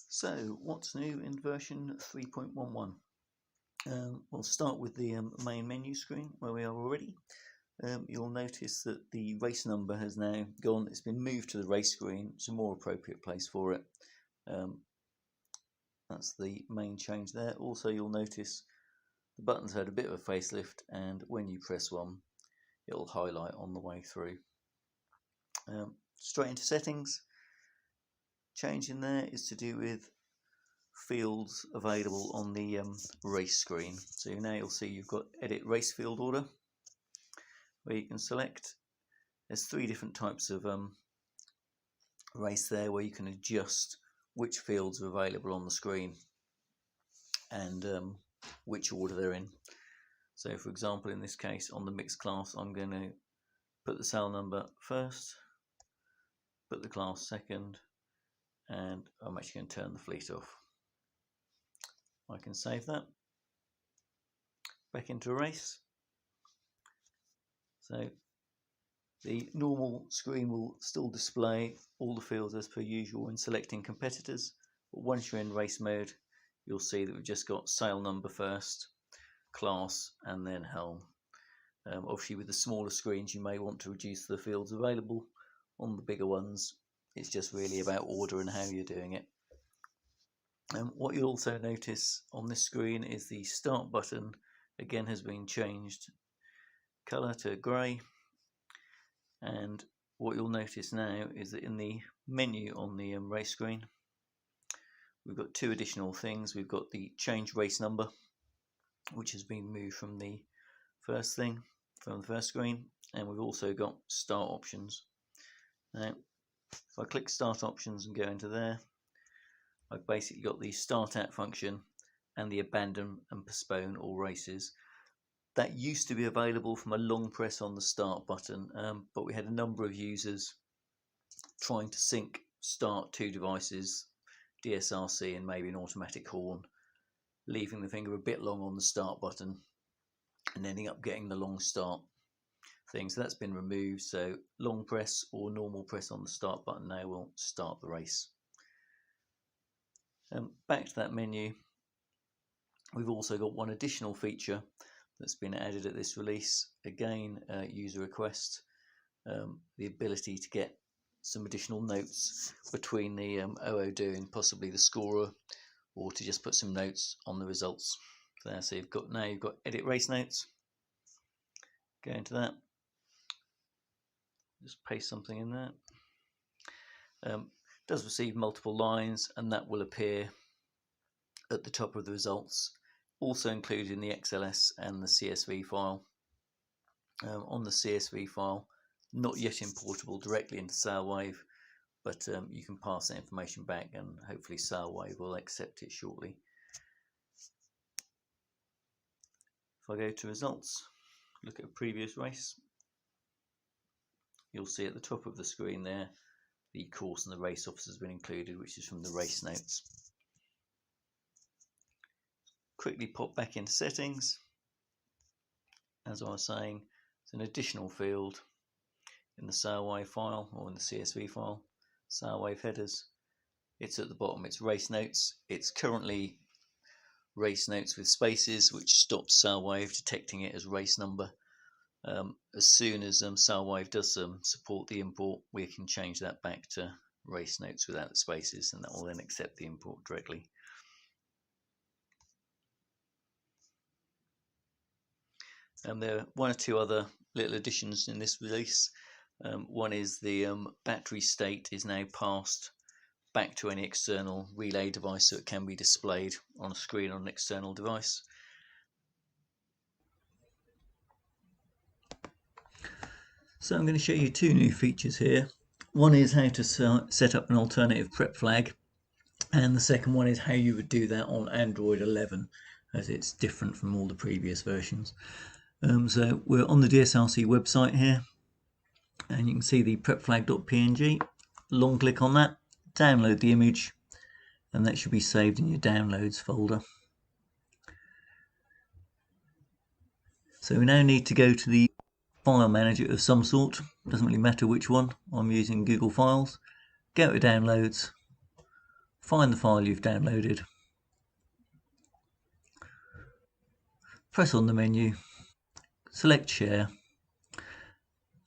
So what's new in version 3.11? We'll start with the main menu screen where we are already. You'll notice that the race number has now gone, it's been moved to the race screen. It's a more appropriate place for it. That's the main change there. Also, you'll notice the button's had a bit of a facelift, and when you press one, it'll highlight on the way through. Straight into settings. Change in there is to do with fields available on the race screen. So now you'll see you've got edit race field order, where you can select. There's three different types of race there, where you can adjust which fields are available on the screen and which order they're in. So for example, in this case on the mixed class, I'm going to put the cell number first, put the class second, and I'm actually going to turn the fleet off. I can save that. Back into a race. So the normal screen will still display all the fields as per usual when selecting competitors, but once you're in race mode, you'll see that we've just got sail number first, class, and then helm. Obviously with the smaller screens you may want to reduce the fields available. On the bigger ones it's just really about order and how you're doing it. What you'll also notice on this screen is the start button again has been changed colour to grey, and what you'll notice now is that in the menu on the race screen we've got two additional things. We've got the change race number, which has been moved from the first screen, and we've also got start options. Now if I click start options and go into there, I've basically got the start at function and the abandon and postpone all races. That used to be available from a long press on the start button, but we had a number of users trying to sync start two devices, DSRC and maybe an automatic horn, leaving the finger a bit long on the start button and ending up getting the long start thing. So that's been removed, so long press or normal press on the start button now will start the race. Back to that menu, we've also got one additional feature that's been added at this release, again user request, the ability to get some additional notes between the OODO and possibly the scorer, or to just put some notes on the results there. So you've got edit race notes. Go into that, just paste something in there. Does receive multiple lines, and that will appear at the top of the results, also included in the XLS and the CSV file. On the CSV file, not yet importable directly into Sailwave, but you can pass that information back and hopefully Sailwave will accept it shortly. If I go to results, look at a previous race, you'll see at the top of the screen there the course and the race officer has been included, which is from the race notes. Quickly pop back into settings. As I was saying, it's an additional field in the Sailwave file, or in the CSV file, Sailwave headers. It's at the bottom, it's race notes. It's currently race notes with spaces, which stops Sailwave detecting it as race number. As soon as Sailwave does support the import, we can change that back to race notes without the spaces, and that will then accept the import directly. There are one or two other little additions in this release. One is the battery state is now passed back to any external relay device, so it can be displayed on a screen on an external device. So I'm going to show you two new features here. One is how to set up an alternative prep flag, and the second one is how you would do that on Android 11, as it's different from all the previous versions. So we're on the DSRC website here, and you can see the prepflag.png. Long click on that, download the image, and that should be saved in your downloads folder. So we now need to go to the file manager of some sort, doesn't really matter which one. I'm using Google Files. Go to downloads, find the file you've downloaded, press on the menu, select Share,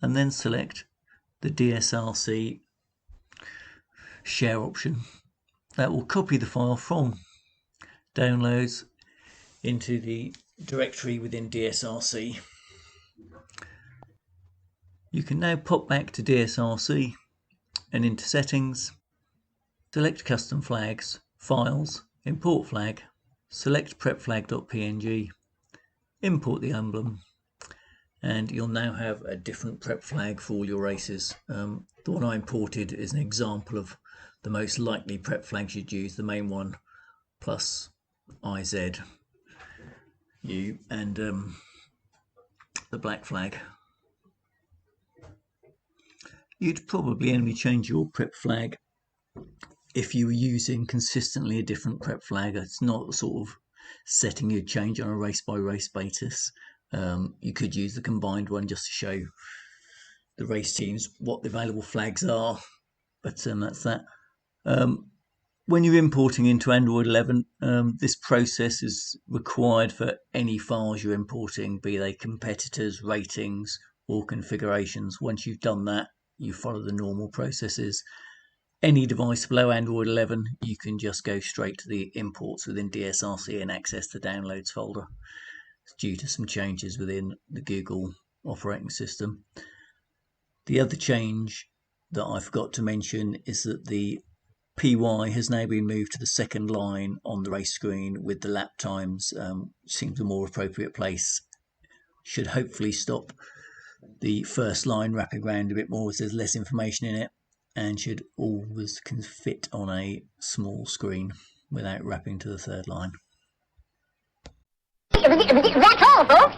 and then select the DSRC Share option. That will copy the file from Downloads into the directory within DSRC. You can now pop back to DSRC and into Settings, select Custom Flags, Files, Import Flag, select prepflag.png, import the emblem, and you'll now have a different prep flag for all your races. The one I imported is an example of the most likely prep flags you'd use, the main one plus IZ, U, and the black flag. You'd probably only change your prep flag if you were using consistently a different prep flag. It's not the sort of setting you'd change on a race by race basis. You could use the combined one just to show the race teams what the available flags are, but that's that. When you're importing into Android 11, this process is required for any files you're importing, be they competitors, ratings, or configurations. Once you've done that, you follow the normal processes. Any device below Android 11, you can just go straight to the imports within DSRC and access the downloads folder. It's due to some changes within the Google operating system. The other change that I forgot to mention is that the PY has now been moved to the second line on the race screen with the lap times. Seems a more appropriate place. Should hopefully stop the first line wrapping around a bit more as there's less information in it, and should always can fit on a small screen without wrapping to the third line. That's all, folks.